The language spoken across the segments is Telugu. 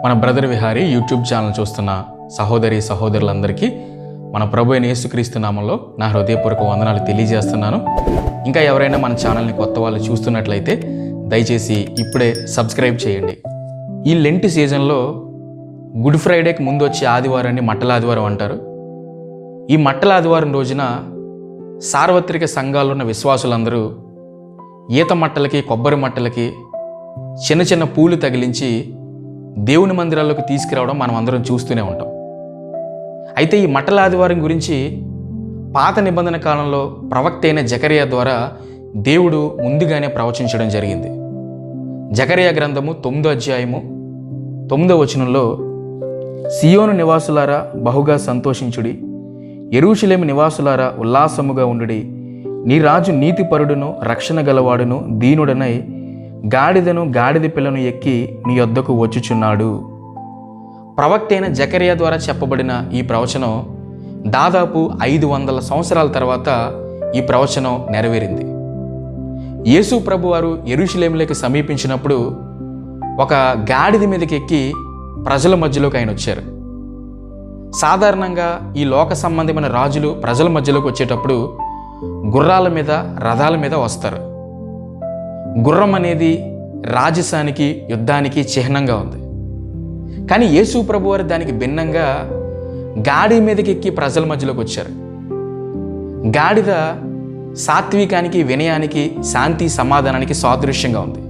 మన బ్రదర్ విహారీ యూట్యూబ్ ఛానల్ చూస్తున్న సహోదరి సహోదరులందరికీ మన ప్రభు అయిన యేసుక్రీస్తు నామంలో నా హృదయపూర్వక వందనాలు తెలియజేస్తున్నాను. ఇంకా ఎవరైనా మన ఛానల్ని కొత్త వాళ్ళు చూస్తున్నట్లయితే దయచేసి ఇప్పుడే సబ్స్క్రైబ్ చేయండి. ఈ లెంట్ సీజన్లో గుడ్ ఫ్రైడేకి ముందు వచ్చే ఆదివారాన్ని మట్టల ఆదివారం అంటారు. ఈ మట్టల ఆదివారం రోజున సార్వత్రిక సంఘాల్లో ఉన్న విశ్వాసులందరూ ఈత మట్టలకి, కొబ్బరి మట్టలకి చిన్న చిన్న పూలు తగిలించి దేవుని మందిరాల్లోకి తీసుకురావడం మనం అందరం చూస్తూనే ఉంటాం. అయితే ఈ మట్టల ఆదివారం గురించి పాత నిబంధన కాలంలో ప్రవక్త అయిన జకరియా ద్వారా దేవుడు ముందుగానే ప్రవచించడం జరిగింది. జకరియా గ్రంథము 9వ అధ్యాయము 9వ వచనంలో, సియోను నివాసులారా బహుగా సంతోషించుడి, యెరూషలేము నివాసులారా ఉల్లాసముగా ఉండుడి, నీ రాజు నీతిపరుడును రక్షణ గలవాడును దీనుడనై గాడిదను గాడిద పిల్లను ఎక్కి నీ యొద్దకు వచ్చుచున్నాడు. ప్రవక్త అయిన జకరియా ద్వారా చెప్పబడిన ఈ ప్రవచనం దాదాపు 500 సంవత్సరాల తర్వాత ఈ ప్రవచనం నెరవేరింది. యేసు ప్రభు వారు యెరూషలేములోకి సమీపించినప్పుడు ఒక గాడిద మీదకి ఎక్కి ప్రజల మధ్యలోకి ఆయన వచ్చారు. సాధారణంగా ఈ లోక సంబంధమైన రాజులు ప్రజల మధ్యలోకి వచ్చేటప్పుడు గుర్రాల మీద, రథాల మీద వస్తారు. గుర్రం అనేది రాజసానికి, యుద్ధానికి చిహ్నంగా ఉంది. కానీ యేసు ప్రభు వారు దానికి భిన్నంగా గాడి మీదకి ఎక్కి ప్రజల మధ్యలోకి వచ్చారు. గాడిద సాత్వికానికి, వినయానికి, శాంతి సమాధానానికి సాదృశ్యంగా ఉంది.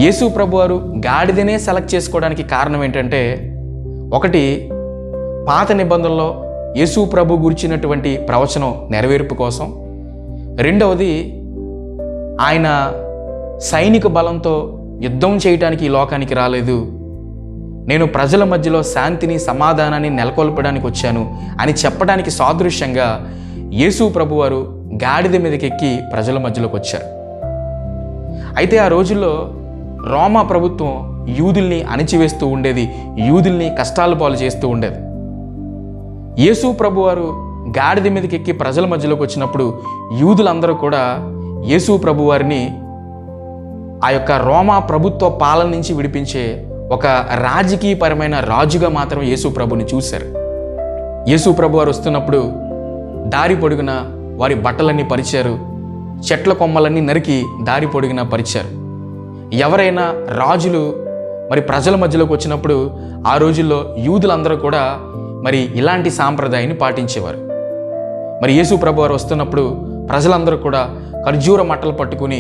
యేసు ప్రభు వారు గాడిదనే సెలెక్ట్ చేసుకోవడానికి కారణం ఏంటంటే, ఒకటి, పాత నిబంధనలో యేసు ప్రభు గురించినటువంటి ప్రవచనం నెరవేర్పు కోసం. రెండవది, ఆయన సైనిక బలంతో యుద్ధం చేయడానికి ఈ లోకానికి రాలేదు, నేను ప్రజల మధ్యలో శాంతిని, సమాధానాన్ని నెలకొల్పడానికి వచ్చాను అని చెప్పడానికి సాదృశ్యంగా యేసు ప్రభు వారు గాడిద మీదకి ఎక్కి ప్రజల మధ్యలోకి వచ్చారు. అయితే ఆ రోజుల్లో రోమా ప్రభుత్వం యూదుల్ని అణిచివేస్తూ ఉండేది, యూదుల్ని కష్టాల పాలు చేస్తూ ఉండేది. యేసు ప్రభు వారు గాడిద మీదకి ఎక్కి ప్రజల మధ్యలోకి వచ్చినప్పుడు యూదులందరూ కూడా యేసు ప్రభు వారిని ఆ యొక్క రోమా ప్రభుత్వ పాలన నుంచి విడిపించే ఒక రాజకీయపరమైన రాజుగా మాత్రం యేసు ప్రభుని చూశారు. యేసు ప్రభు వారు వస్తున్నప్పుడు దారి పొడుగున వారి బట్టలన్నీ పరిచారు, చెట్ల కొమ్మలన్నీ నరికి దారి పొడుగున పరిచారు. ఎవరైనా రాజులు మరి ప్రజల మధ్యలోకి వచ్చినప్పుడు ఆ రోజుల్లో యూదులందరూ కూడా మరి ఇలాంటి సాంప్రదాయాన్ని పాటించేవారు. మరి యేసు ప్రభు వారు వస్తున్నప్పుడు ప్రజలందరూ కూడా ఖర్జూర మట్టలు పట్టుకుని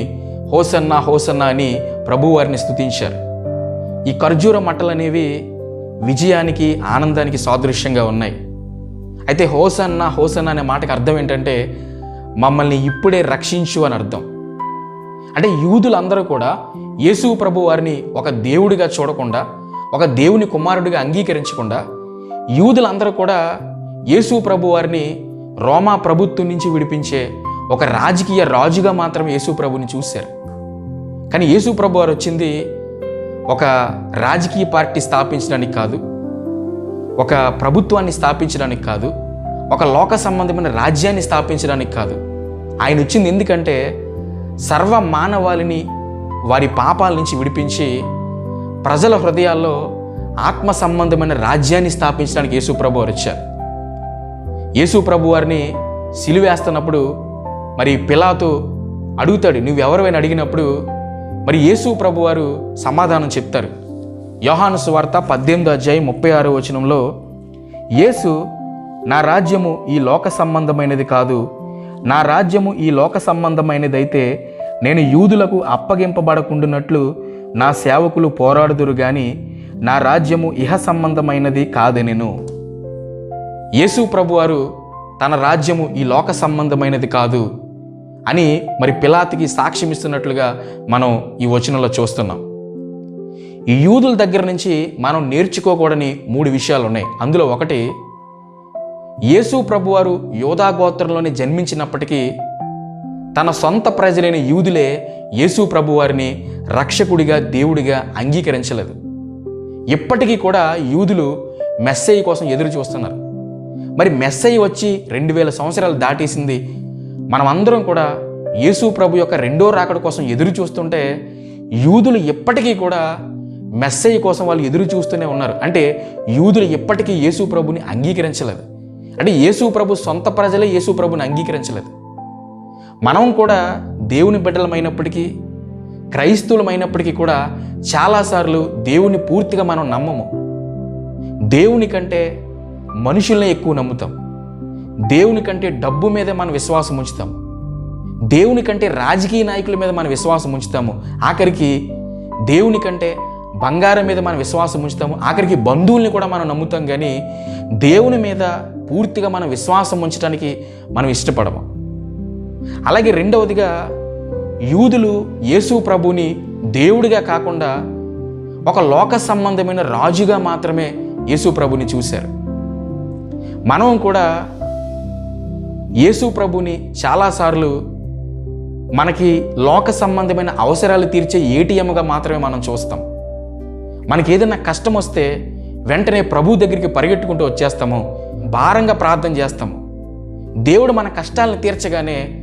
హోసన్నా హోసన్నా అని ప్రభు వారిని స్తుతించారు. ఈ ఖర్జూర మట్టలు అనేవి విజయానికి, ఆనందానికి సాదృశ్యంగా ఉన్నాయి. అయితే హోసన్నా హోసన్నా అనే మాటకి అర్థం ఏంటంటే, మమ్మల్ని ఇప్పుడే రక్షించు అని అర్థం. అంటే యూదులందరూ కూడా యేసు ప్రభు వారిని ఒక దేవుడిగా చూడకుండా, ఒక దేవుని కుమారుడిగా అంగీకరించకుండా, యూదులందరూ కూడా యేసు ప్రభు వారిని రోమా ప్రభుత్వం నుంచి విడిపించే ఒక రాజకీయ రాజుగా మాత్రం యేసు ప్రభుని చూశారు. కానీ యేసు ప్రభు వారు వచ్చింది ఒక రాజకీయ పార్టీ స్థాపించడానికి కాదు, ఒక ప్రభుత్వాన్ని స్థాపించడానికి కాదు, ఒక లోక సంబంధమైన రాజ్యాన్ని స్థాపించడానికి కాదు. ఆయన వచ్చింది ఎందుకంటే సర్వ మానవాళిని వారి పాపాల నుంచి విడిపించి ప్రజల హృదయాల్లో ఆత్మ సంబంధమైన రాజ్యాన్ని స్థాపించడానికి యేసు ప్రభు వారు వచ్చారు. యేసు ప్రభు వారిని సిలువేస్తున్నప్పుడు మరి పిలాతు అడుగుతాడు, నువ్వెవరివైనా అడిగినప్పుడు మరి యేసు ప్రభు వారు సమాధానం చెప్తారు. యోహాను సువార్త 18వ అధ్యాయం 36వ వచనంలో, యేసు, నా రాజ్యము ఈ లోక సంబంధమైనది కాదు, నా రాజ్యము ఈ లోక సంబంధమైనదైతే నేను యూదులకు అప్పగింపబడకుండునట్లు నా సేవకులు పోరాడుదురు గాని నా రాజ్యము ఇహ సంబంధమైనది కాదనెను. యేసు ప్రభువారు తన రాజ్యము ఈ లోక సంబంధమైనది కాదు అని మరి పిలాతుకి సాక్ష్యం ఇస్తున్నట్లుగా మనం ఈ వచనంలో చూస్తున్నాం. ఈ యూదుల దగ్గర నుంచి మనం నేర్చుకోకూడని 3 విషయాలు ఉన్నాయి. అందులో ఒకటి, యేసు ప్రభువారు యోధా గోత్రంలోనే జన్మించినప్పటికీ తన సొంత ప్రజలైన యూదులే యేసు ప్రభువారిని రక్షకుడిగా, దేవుడిగా అంగీకరించలేదు. ఇప్పటికీ కూడా యూదులు మెస్సయ్య కోసం ఎదురు చూస్తున్నారు. మరి మెస్సయ్య వచ్చి 2000 సంవత్సరాలు దాటేసింది. మనమందరం కూడా యేసు ప్రభు యొక్క రెండో రాకడ కోసం ఎదురు చూస్తుంటే యూదులు ఎప్పటికీ కూడా మెస్సయ్య కోసం వాళ్ళు ఎదురు చూస్తూనే ఉన్నారు. అంటే యూదులు ఎప్పటికీ యేసు ప్రభుని అంగీకరించలేదు. అంటే యేసు ప్రభు సొంత ప్రజలే యేసు ప్రభుని అంగీకరించలేదు. మనం కూడా దేవుని బిడ్డలమైనప్పటికీ, క్రైస్తవులమైనప్పటికీ కూడా చాలాసార్లు దేవుని పూర్తిగా మనం నమ్మము. దేవుని కంటే మనుషుల్ని ఎక్కువ నమ్ముతాం. దేవుని కంటే డబ్బు మీద మనం విశ్వాసం ఉంచుతాము. దేవుని కంటే రాజకీయ నాయకుల మీద మనం విశ్వాసం ఉంచుతాము. ఆఖరికి దేవుని కంటే బంగారం మీద మనం విశ్వాసం ఉంచుతాము. ఆఖరికి బంధువుల్ని కూడా మనం నమ్ముతాం. కానీ దేవుని మీద పూర్తిగా మనం విశ్వాసం ఉంచడానికి మనం ఇష్టపడము. అలాగే రెండవదిగా, యూదులు యేసు ప్రభుని దేవుడిగా కాకుండా ఒక లోక సంబంధమైన రాజుగా మాత్రమే యేసు ప్రభుని చూశారు. మనం కూడా యేసు ప్రభుని చాలాసార్లు మనకి లోక సంబంధమైన అవసరాలు తీర్చే ఏటీఎంగా మాత్రమే మనం చూస్తాం. మనకి ఏదైనా కష్టం వస్తే వెంటనే ప్రభు దగ్గరికి పరిగెట్టుకుంటూ వచ్చేస్తాము, భారంగా ప్రార్థన చేస్తాము. దేవుడు మన కష్టాలను తీర్చగానే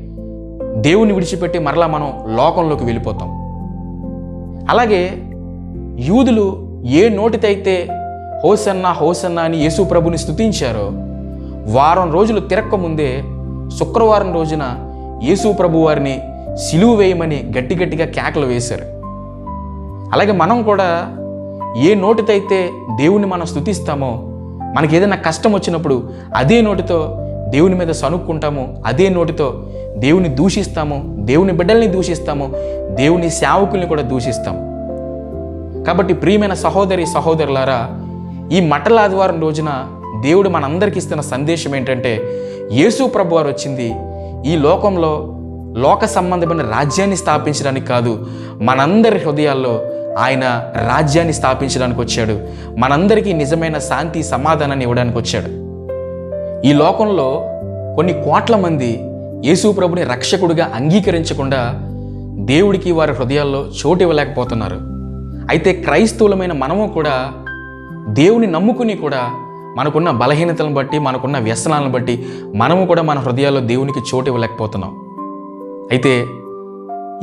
దేవుని విడిచిపెట్టి మరలా మనం లోకంలోకి వెళ్ళిపోతాం. అలాగే యూదులు ఏ నోటితైతే హోసన్నా హోసన్నా అని యేసు ప్రభుని స్తుతించారో, వారం రోజులు తిరక్కముందే శుక్రవారం రోజున యేసు ప్రభు వారిని సిలువ వేయమని గట్టిగా కేకలు వేశారు. అలాగే మనం కూడా ఏ నోటితైతే దేవుని మనం స్తుతిస్తామో, మనకి ఏదైనా కష్టం వచ్చినప్పుడు అదే నోటితో దేవుని మీద సనుక్కుంటాము, అదే నోటితో దేవుని దూషిస్తాము, దేవుని బిడ్డల్ని దూషిస్తాము, దేవుని సేవకుల్ని కూడా దూషిస్తాము. కాబట్టి ప్రియమైన సహోదరి సహోదరులారా, ఈ మట్టల ఆదివారం రోజున దేవుడు మనందరికీ ఇస్తున్న సందేశం ఏంటంటే, యేసు ప్రభు వారు వచ్చింది ఈ లోకంలో లోక సంబంధమైన రాజ్యాన్ని స్థాపించడానికి కాదు, మనందరి హృదయాల్లో ఆయన రాజ్యాన్ని స్థాపించడానికి వచ్చాడు. మనందరికీ నిజమైన శాంతి సమాధానాన్ని ఇవ్వడానికి వచ్చాడు. ఈ లోకంలో కొన్ని కోట్ల మంది యేసు ప్రభుని రక్షకుడిగా అంగీకరించకుండా దేవుడికి వారి హృదయాల్లో చోటు ఇవ్వలేకపోతున్నారు. అయితే క్రైస్తవులమైన మనము కూడా దేవుని నమ్ముకుని కూడా మనకున్న బలహీనతలను బట్టి, మనకున్న వ్యసనాలను బట్టి మనము కూడా మన హృదయాల్లో దేవునికి చోటు ఇవ్వలేకపోతున్నాం. అయితే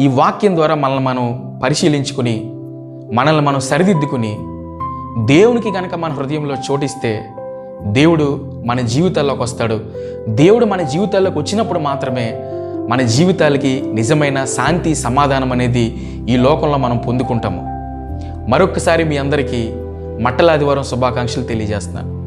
ఈ వాక్యం ద్వారా మనల్ని మనం పరిశీలించుకుని, మనల్ని మనం సరిదిద్దుకుని, దేవునికి గనక మన హృదయంలో చోటిస్తే దేవుడు మన జీవితాల్లోకి వస్తాడు. దేవుడు మన జీవితాల్లోకి వచ్చినప్పుడు మాత్రమే మన జీవితాలకి నిజమైన శాంతి సమాధానం అనేది ఈ లోకంలో మనం పొందుకుంటాము. మరొక్కసారి మీ అందరికీ మట్టల ఆదివారం శుభాకాంక్షలు తెలియజేస్తున్నాను.